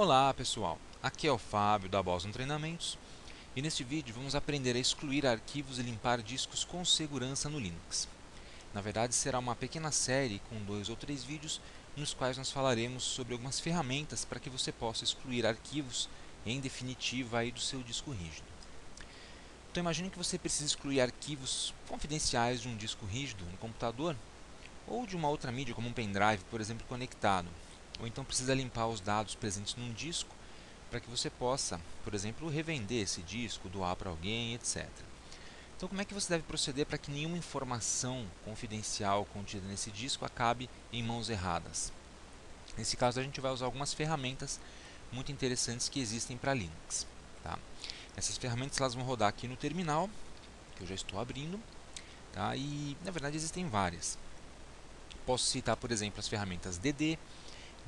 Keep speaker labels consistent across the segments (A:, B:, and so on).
A: Olá pessoal, aqui é o Fábio da Boston Treinamentos e neste vídeo vamos aprender a excluir arquivos e limpar discos com segurança no Linux. Na verdade será uma pequena série com 2 ou 3 vídeos nos quais nós falaremos sobre algumas ferramentas para que você possa excluir arquivos em definitiva aí do seu disco rígido. Então imagine que você precisa excluir arquivos confidenciais de um disco rígido no computador ou de uma outra mídia como um pendrive, por exemplo, conectado. Ou então precisa limpar os dados presentes num disco para que você possa, por exemplo, revender esse disco, doar para alguém, etc. Então, como é que você deve proceder para que nenhuma informação confidencial contida nesse disco acabe em mãos erradas? Nesse caso, a gente vai usar algumas ferramentas muito interessantes que existem para Linux. Tá? Essas ferramentas elas vão rodar aqui no terminal, que eu já estou abrindo, tá? E na verdade existem várias. Posso citar, por exemplo, as ferramentas DD,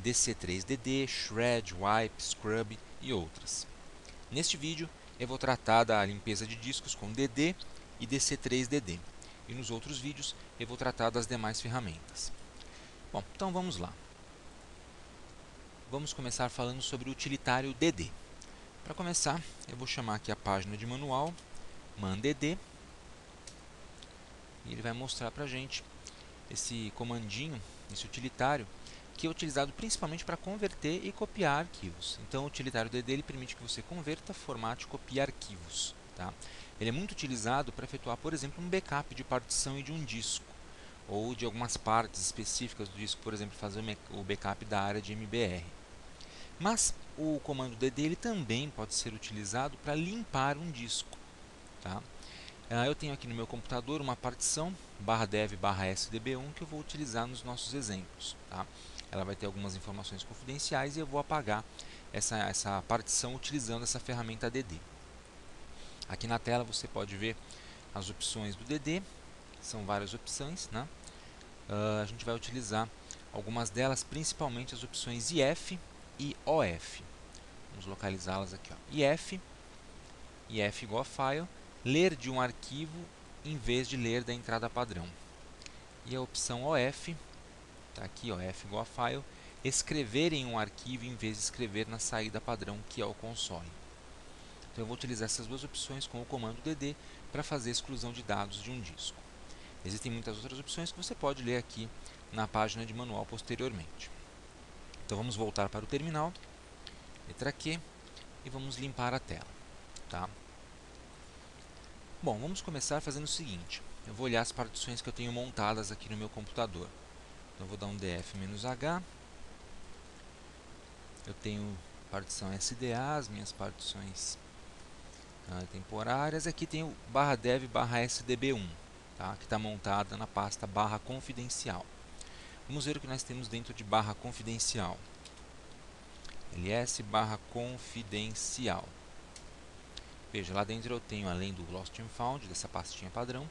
A: DC3DD, Shred, Wipe, Scrub e outras. Neste vídeo eu vou tratar da limpeza de discos com DD e DC3DD, e nos outros vídeos eu vou tratar das demais ferramentas. Bom, então vamos lá. Vamos começar falando sobre o utilitário DD. Para começar, eu vou chamar aqui a página de manual, mandd, e ele vai mostrar para a gente esse comandinho, esse utilitário, que é utilizado principalmente para converter e copiar arquivos. Então, o utilitário DD ele permite que você converta, formate e copie arquivos. Tá? Ele é muito utilizado para efetuar, por exemplo, um backup de partição e de um disco, ou de algumas partes específicas do disco, por exemplo, fazer o backup da área de MBR. Mas o comando DD ele também pode ser utilizado para limpar um disco. Tá? Eu tenho aqui no meu computador uma partição /dev/sdb1 que eu vou utilizar nos nossos exemplos. Tá? Ela vai ter algumas informações confidenciais e eu vou apagar essa partição utilizando essa ferramenta DD. Aqui na tela você pode ver as opções do DD, são várias opções. Né? A gente vai utilizar algumas delas, principalmente as opções IF e OF. Vamos localizá-las aqui. Ó. IF igual a file, ler de um arquivo em vez de ler da entrada padrão. E a opção OF, está aqui, OF igual a file, escrever em um arquivo em vez de escrever na saída padrão, que é o console. Então eu vou utilizar essas duas opções com o comando DD para fazer a exclusão de dados de um disco. Existem muitas outras opções que você pode ler aqui na página de manual posteriormente. Então vamos voltar para o terminal, letra Q, e vamos limpar a tela. Tá? Bom, vamos começar fazendo o seguinte. Eu vou olhar as partições que eu tenho montadas aqui no meu computador. Então, eu vou dar um df-h. Eu tenho partição SDA, as minhas partições temporárias. Aqui tem o /dev/sdb1, tá? Que está montada na pasta /confidencial. Vamos ver o que nós temos dentro de /confidencial. ls/confidencial. Veja, lá dentro eu tenho, além do Lost and Found, dessa pastinha padrão,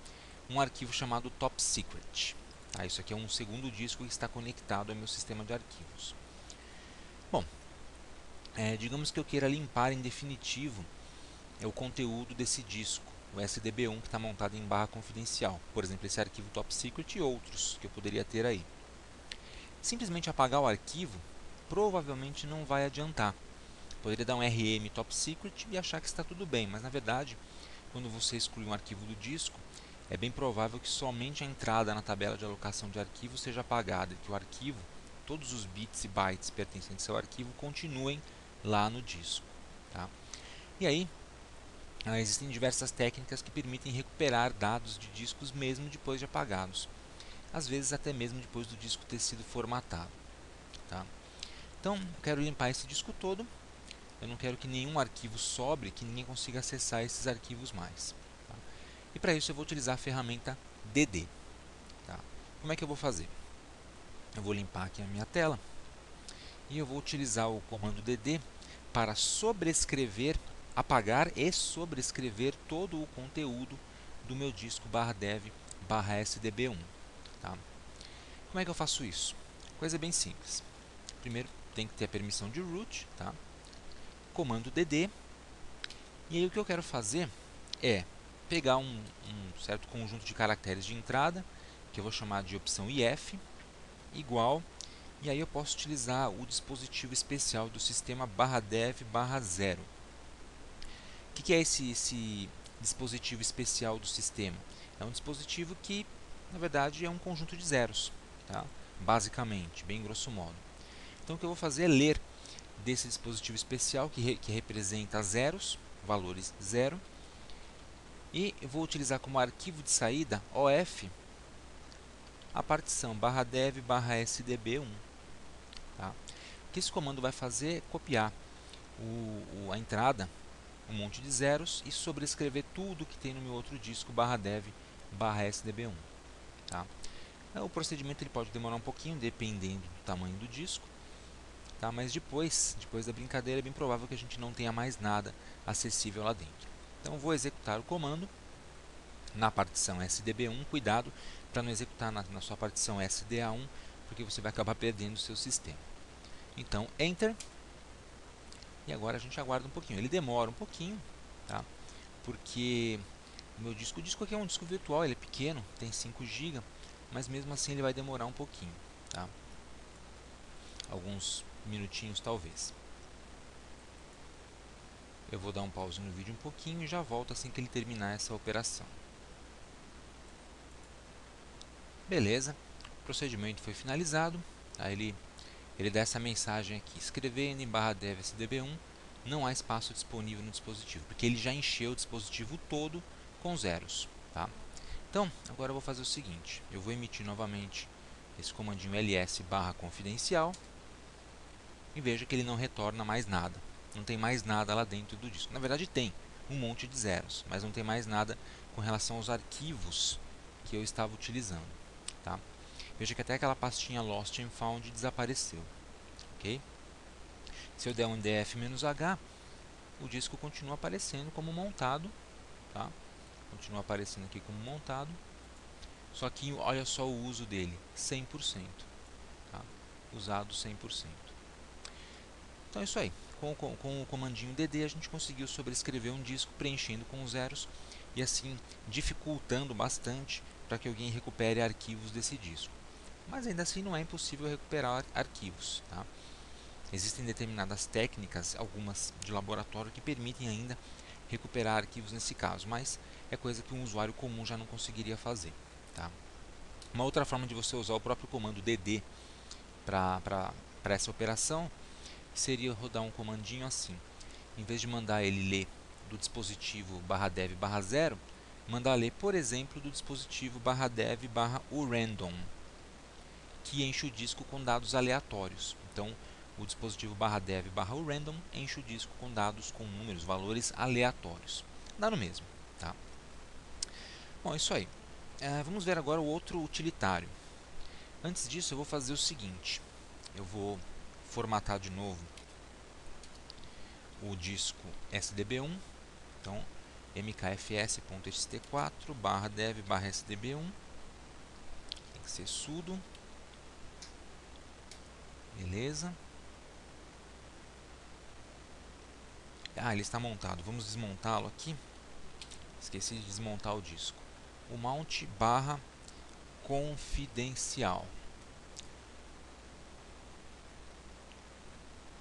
A: um arquivo chamado Top Secret. Tá? Isso aqui é um segundo disco que está conectado ao meu sistema de arquivos. Bom, digamos que eu queira limpar em definitivo o conteúdo desse disco, o SDB1 que está montado em /confidencial. Por exemplo, esse arquivo Top Secret e outros que eu poderia ter aí. Simplesmente apagar o arquivo provavelmente não vai adiantar. Poderia dar um rm top secret e achar que está tudo bem, mas na verdade, quando você exclui um arquivo do disco, é bem provável que somente a entrada na tabela de alocação de arquivos seja apagada e que o arquivo, todos os bits e bytes pertencentes ao arquivo, continuem lá no disco. Tá? E aí, existem diversas técnicas que permitem recuperar dados de discos mesmo depois de apagados, às vezes até mesmo depois do disco ter sido formatado. Tá? Então, eu quero limpar esse disco todo. Eu não quero que nenhum arquivo sobre, que ninguém consiga acessar esses arquivos mais. Tá? E para isso eu vou utilizar a ferramenta DD. Tá? Como é que eu vou fazer? Eu vou limpar aqui a minha tela e eu vou utilizar o comando DD para sobrescrever, apagar e sobrescrever todo o conteúdo do meu disco /dev/sdb1. Tá? Como é que eu faço isso? Coisa bem simples. Primeiro tem que ter a permissão de root, tá? Comando DD, e aí o que eu quero fazer é pegar um certo conjunto de caracteres de entrada, que eu vou chamar de opção IF, igual, E aí eu posso utilizar o dispositivo especial do sistema /dev/0. O que é esse dispositivo especial do sistema? É um dispositivo que, na verdade, é um conjunto de zeros, tá? Basicamente, bem grosso modo. Então o que eu vou fazer é ler desse dispositivo especial que representa zeros, valores 0, e eu vou utilizar como arquivo de saída OF a partição /dev/sdb1. Tá? O que esse comando vai fazer é copiar a entrada, um monte de zeros, e sobrescrever tudo que tem no meu outro disco /dev/sdb1. Tá? O procedimento ele pode demorar um pouquinho, dependendo do tamanho do disco. Tá? Mas depois da brincadeira, é bem provável que a gente não tenha mais nada acessível lá dentro. Então, vou executar o comando na partição SDB1. Cuidado para não executar na sua partição SDA1, porque você vai acabar perdendo o seu sistema. Então, Enter. E agora a gente aguarda um pouquinho. Ele demora um pouquinho, tá? Porque o disco aqui é um disco virtual, ele é pequeno, tem 5 GB, mas mesmo assim ele vai demorar um pouquinho, tá? Alguns minutinhos talvez. Eu vou dar um pause no vídeo um pouquinho e já volto assim que ele terminar essa operação. Beleza, o procedimento foi finalizado. Tá? Ele dá essa mensagem aqui: escrever n/dev/sdb1, não há espaço disponível no dispositivo, porque ele já encheu o dispositivo todo com zeros. Tá? Então, agora eu vou fazer o seguinte: eu vou emitir novamente esse comandinho ls/confidencial e veja que ele não retorna mais nada. Não tem mais nada lá dentro do disco. Na verdade tem um monte de zeros, mas não tem mais nada com relação aos arquivos que eu estava utilizando. Tá? Veja que até aquela pastinha Lost and Found desapareceu. Okay? Se eu der um df-h, o disco continua aparecendo como montado. Tá? Continua aparecendo aqui como montado. Só que olha só o uso dele, 100%. Tá? Usado 100%. Então é isso aí. Com o comandinho dd a gente conseguiu sobrescrever um disco preenchendo com zeros e assim dificultando bastante para que alguém recupere arquivos desse disco. Mas ainda assim não é impossível recuperar arquivos. Tá? Existem determinadas técnicas, algumas de laboratório, que permitem ainda recuperar arquivos nesse caso, mas é coisa que um usuário comum já não conseguiria fazer. Tá? Uma outra forma de você usar o próprio comando dd para essa operação seria rodar um comandinho assim. Em vez de mandar ele ler do dispositivo /dev/0, mandar ler, por exemplo, do dispositivo /dev/urandom, que enche o disco com dados aleatórios. Então, o dispositivo /dev/urandom enche o disco com dados com números, valores aleatórios. Dá no mesmo. Tá? Bom, é isso aí. Vamos ver agora o outro utilitário. Antes disso, eu vou fazer o seguinte. Eu vou formatar de novo o disco SDB1. Então, mkfs.xt4 /dev/sdb1. Tem que ser sudo. Beleza. Ele está montado. Vamos desmontá-lo aqui. Esqueci de desmontar o disco. O mount /confidencial.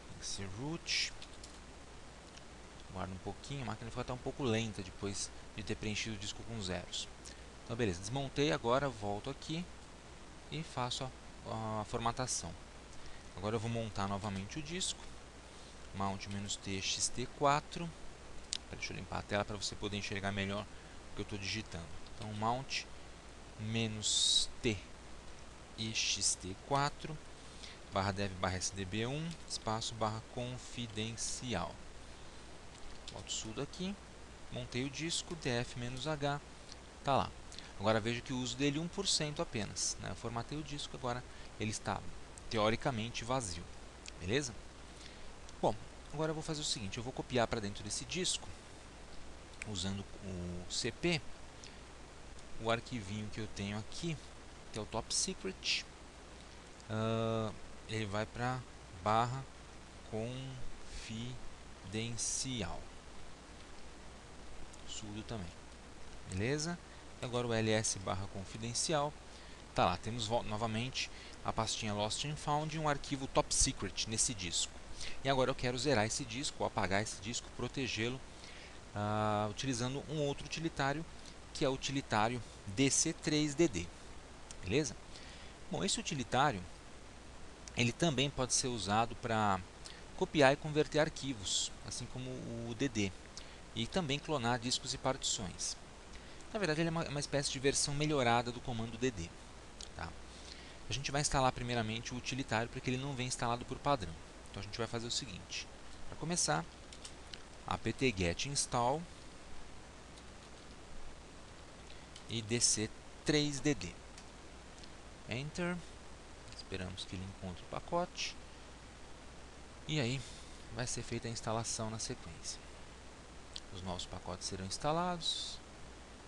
A: Tem que ser root. Guarda um pouquinho. A máquina ficou até um pouco lenta depois de ter preenchido o disco com zeros. Então, beleza. Desmontei. Agora volto aqui e faço a formatação. Agora eu vou montar novamente o disco. Mount-t-xt4. Deixa eu limpar a tela para você poder enxergar melhor o que eu estou digitando. Então, mount-t-xt4 /dev/sdb1 espaço /confidencial. Boto sudo aqui. Montei o disco, df-h. Tá lá. Agora veja que o uso dele é 1% apenas. Né? Eu formatei o disco, agora ele está teoricamente vazio. Beleza? Bom, agora eu vou fazer o seguinte. Eu vou copiar para dentro desse disco, usando o cp, o arquivinho que eu tenho aqui, que é o top secret. Ele vai para /confidencial. Sudo também. Beleza? Agora o ls/confidencial. Tá lá, temos novamente a pastinha Lost and Found e um arquivo Top Secret nesse disco. E agora eu quero zerar esse disco, ou apagar esse disco, protegê-lo, utilizando um outro utilitário, que é o utilitário DC3DD. Beleza? Bom, esse utilitário ele também pode ser usado para copiar e converter arquivos, assim como o DD, e também clonar discos e partições. Na verdade, ele é uma espécie de versão melhorada do comando DD. Tá? A gente vai instalar primeiramente o utilitário, porque ele não vem instalado por padrão. Então a gente vai fazer o seguinte: para começar, apt-get install e dc3dd. Enter. Esperamos que ele encontre o pacote. E aí vai ser feita a instalação na sequência. Os novos pacotes serão instalados.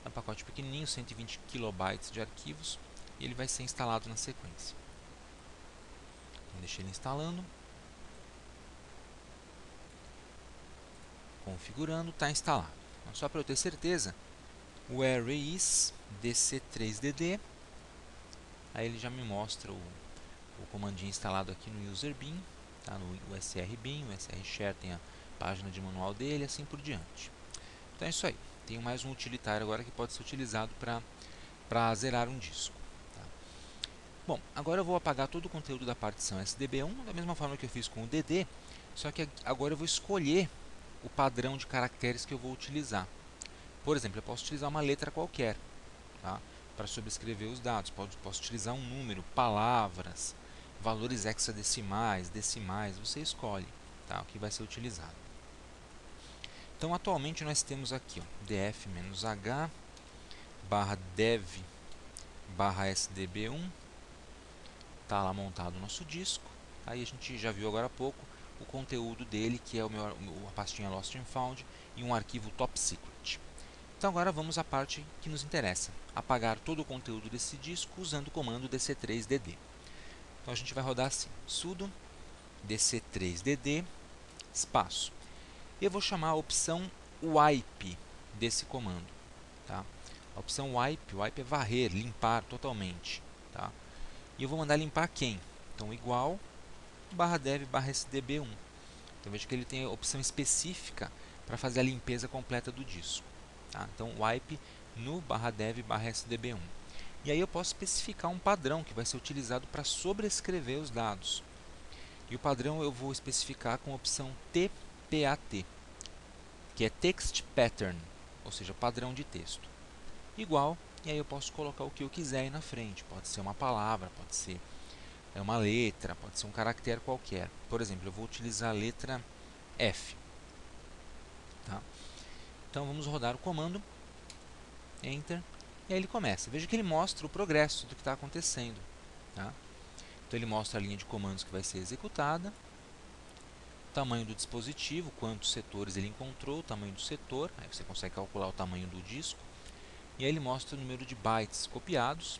A: É um pacote pequenininho, 120 KB de arquivos, e ele vai ser instalado na sequência. Então, deixa ele instalando. Configurando, está instalado. Então, só para eu ter certeza, o array is dc3dd. Aí ele já me mostra o comandinho instalado aqui no user-bin, tá? No usr-bin, o usr-share tem a página de manual dele, assim por diante. Então é isso aí. Tenho mais um utilitário agora que pode ser utilizado para zerar um disco. Tá? Bom, agora eu vou apagar todo o conteúdo da partição SDB1, da mesma forma que eu fiz com o DD, só que agora eu vou escolher o padrão de caracteres que eu vou utilizar. Por exemplo, eu posso utilizar uma letra qualquer, tá? Para sobrescrever os dados. Posso utilizar um número, palavras, valores hexadecimais, decimais, você escolhe, tá? O que vai ser utilizado. Então, atualmente nós temos aqui df-h barra dev barra sdb1. Está lá montado o nosso disco. Aí a gente já viu agora há pouco o conteúdo dele, que é a pastinha Lost and Found e um arquivo Top Secret. Então agora vamos à parte que nos interessa, apagar todo o conteúdo desse disco usando o comando dc3dd. Então a gente vai rodar assim, sudo dc3dd espaço. Eu vou chamar a opção wipe desse comando. Tá? A opção wipe é varrer, limpar totalmente. Tá? E eu vou mandar limpar quem? Então igual barra dev barra sdb1. Então veja que ele tem a opção específica para fazer a limpeza completa do disco. Tá? Então wipe no barra dev barra sdb1. E aí eu posso especificar um padrão que vai ser utilizado para sobrescrever os dados. E o padrão eu vou especificar com a opção TPAT, que é Text Pattern, ou seja, padrão de texto. Igual, e aí eu posso colocar o que eu quiser aí na frente. Pode ser uma palavra, pode ser uma letra, pode ser um caractere qualquer. Por exemplo, eu vou utilizar a letra F. Tá? Então vamos rodar o comando, Enter, e aí ele começa. Veja que ele mostra o progresso do que está acontecendo. Tá? Então ele mostra a linha de comandos que vai ser executada, o tamanho do dispositivo, quantos setores ele encontrou, o tamanho do setor, aí você consegue calcular o tamanho do disco, e aí ele mostra o número de bytes copiados,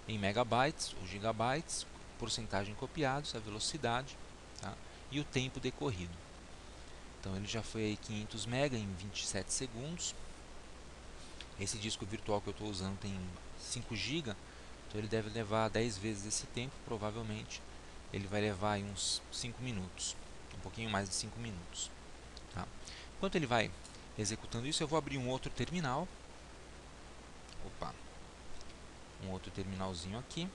A: em megabytes ou gigabytes, porcentagem copiados, a velocidade, tá? E o tempo decorrido. Então ele já foi aí 500 MB em 27 segundos. Esse disco virtual que eu estou usando tem 5 GB, então ele deve levar 10 vezes esse tempo, provavelmente ele vai levar aí uns 5 minutos, um pouquinho mais de 5 minutos. Tá? Enquanto ele vai executando isso, eu vou abrir um outro terminal. Opa! Um outro terminalzinho aqui,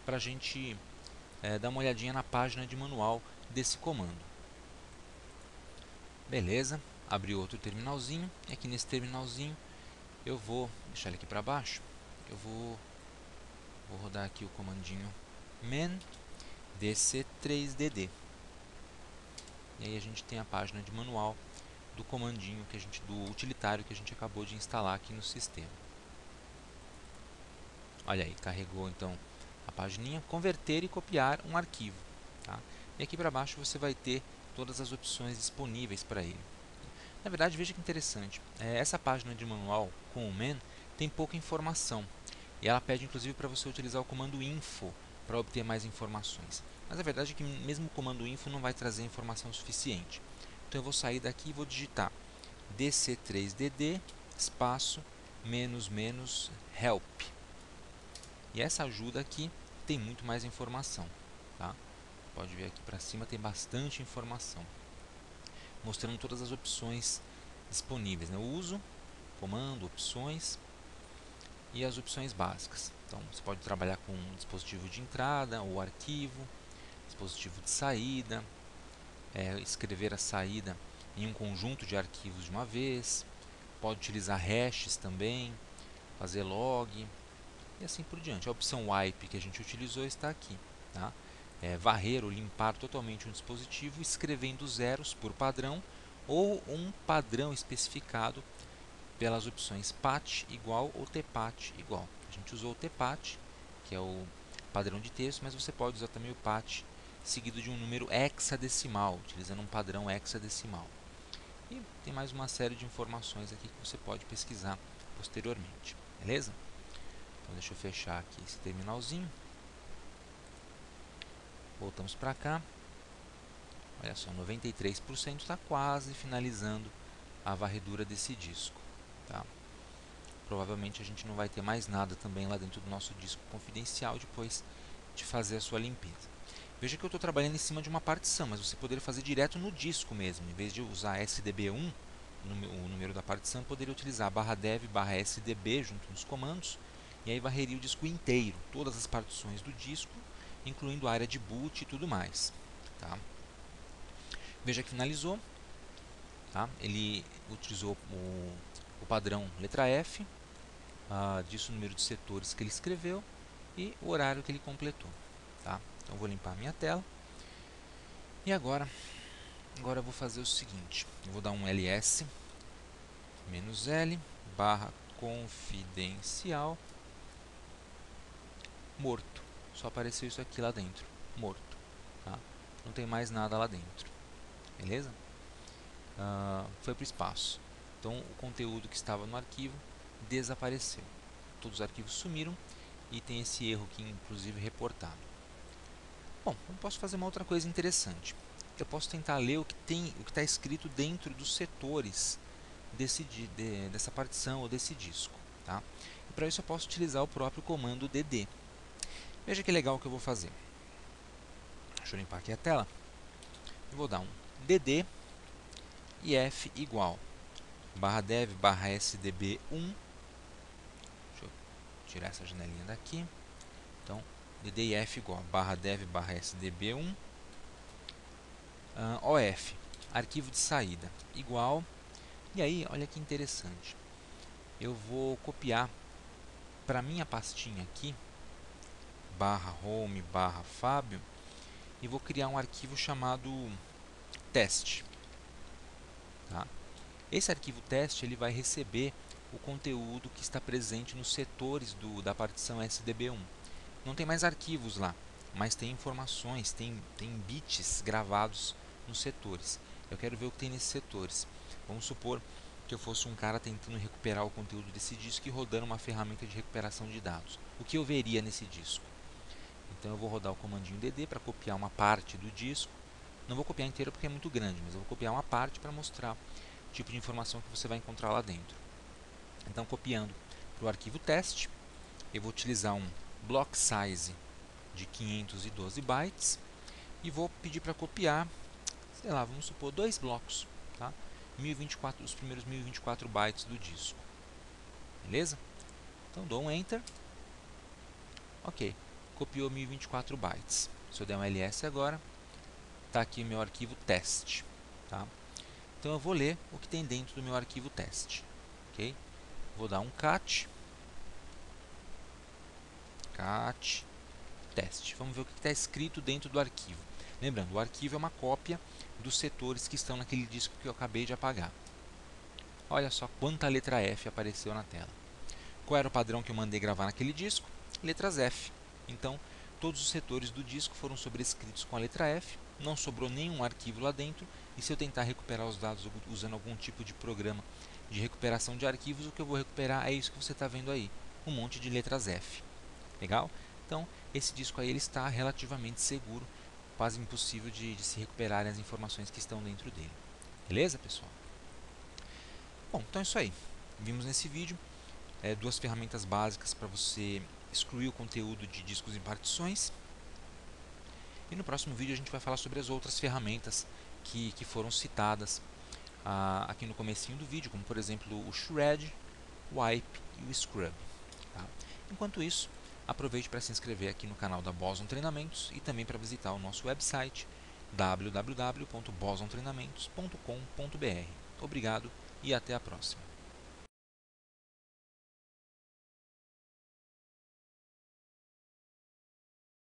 A: para a gente dar uma olhadinha na página de manual desse comando. Beleza, abri outro terminalzinho, e aqui nesse terminalzinho eu vou deixar ele aqui para baixo, eu vou rodar aqui o comandinho man dc3dd. E aí a gente tem a página de manual do comandinho do utilitário que a gente acabou de instalar aqui no sistema. Olha aí, carregou então a pagininha, converter e copiar um arquivo. Tá? E aqui para baixo você vai ter todas as opções disponíveis para ele. Na verdade, veja que interessante, essa página de manual com o man tem pouca informação. E ela pede inclusive para você utilizar o comando info para obter mais informações. Mas a verdade é que mesmo o comando info não vai trazer informação suficiente. Então eu vou sair daqui e vou digitar dc3dd espaço --help. E essa ajuda aqui tem muito mais informação, tá? Pode ver aqui para cima, tem bastante informação, mostrando todas as opções disponíveis, né? O uso, comando, opções e as opções básicas. Então, você pode trabalhar com um dispositivo de entrada ou arquivo, dispositivo de saída, escrever a saída em um conjunto de arquivos de uma vez, pode utilizar hashes também, fazer log e assim por diante. A opção wipe que a gente utilizou está aqui, tá? Varrer ou limpar totalmente um dispositivo escrevendo zeros por padrão ou um padrão especificado pelas opções pat igual ou tpat igual. A gente usou o tpat, que é o padrão de texto, mas você pode usar também o pat seguido de um número hexadecimal, utilizando um padrão hexadecimal. E tem mais uma série de informações aqui que você pode pesquisar posteriormente, beleza? Então deixa eu fechar aqui esse terminalzinho. Voltamos para cá. Olha só, 93% está quase finalizando a varredura desse disco, tá? Provavelmente a gente não vai ter mais nada também lá dentro do nosso disco confidencial depois de fazer a sua limpeza. Veja que eu estou trabalhando em cima de uma partição, mas você poderia fazer direto no disco mesmo. Em vez de usar SDB1, o número da partição, poderia utilizar /dev/sdb junto nos comandos, e aí varreria o disco inteiro, todas as partições do disco, incluindo a área de boot e tudo mais. Tá? Veja que finalizou. Tá? Ele utilizou o padrão letra F, disse o número de setores que ele escreveu e o horário que ele completou. Tá? Então vou limpar a minha tela. E agora eu vou fazer o seguinte, eu vou dar um ls -l /confidencial morto. Só apareceu isso aqui lá dentro, morto. Tá? Não tem mais nada lá dentro. Beleza? Foi para o espaço. Então o conteúdo que estava no arquivo desapareceu. Todos os arquivos sumiram e tem esse erro aqui, inclusive, reportado. Bom, eu posso fazer uma outra coisa interessante. Eu posso tentar ler o que está escrito dentro dos setores dessa partição ou desse disco. Tá? E para isso eu posso utilizar o próprio comando dd. Veja que legal que eu vou fazer. Deixa eu limpar aqui a tela. Eu vou dar um dd if igual /dev/sdb1. Deixa eu tirar essa janelinha daqui. Então, dd if igual /dev/sdb1 of, arquivo de saída, igual. E aí, olha que interessante. Eu vou copiar para minha pastinha aqui, /home/fabio, e vou criar um arquivo chamado teste. Tá? Esse arquivo teste ele vai receber o conteúdo que está presente nos setores da partição SDB1. Não tem mais arquivos lá, mas tem informações, tem bits gravados nos setores. Eu quero ver o que tem nesses setores. Vamos supor que eu fosse um cara tentando recuperar o conteúdo desse disco e rodando uma ferramenta de recuperação de dados. O que eu veria nesse disco? Então eu vou rodar o comandinho dd para copiar uma parte do disco. Não vou copiar inteiro porque é muito grande, mas eu vou copiar uma parte para mostrar o tipo de informação que você vai encontrar lá dentro. Então, copiando para o arquivo teste, eu vou utilizar um block size de 512 bytes e vou pedir para copiar, sei lá, vamos supor 2 blocos, tá? 1024, os primeiros 1024 bytes do disco. Beleza? Então dou um enter. Ok, copiou 1024 bytes. Se eu der um ls agora, está aqui o meu arquivo teste. Tá? Então eu vou ler o que tem dentro do meu arquivo teste. Ok? Vou dar um cat teste. Vamos ver o que está escrito dentro do arquivo. Lembrando, o arquivo é uma cópia dos setores que estão naquele disco que eu acabei de apagar. Olha só quanta letra F apareceu na tela. Qual era o padrão que eu mandei gravar naquele disco? Letras F. Então, todos os setores do disco foram sobrescritos com a letra F, não sobrou nenhum arquivo lá dentro, e se eu tentar recuperar os dados usando algum tipo de programa de recuperação de arquivos, o que eu vou recuperar é isso que você está vendo aí, um monte de letras F. Legal? Então, esse disco aí ele está relativamente seguro, quase impossível de se recuperarem as informações que estão dentro dele. Beleza, pessoal? Bom, então é isso aí. Vimos nesse vídeo duas ferramentas básicas para você excluir o conteúdo de discos em partições. E no próximo vídeo a gente vai falar sobre as outras ferramentas que foram citadas aqui no comecinho do vídeo, como por exemplo o Shred, o Wipe e o Scrub. Tá? Enquanto isso, aproveite para se inscrever aqui no canal da Boson Treinamentos e também para visitar o nosso website www.bosontreinamentos.com.br. Obrigado e até a próxima.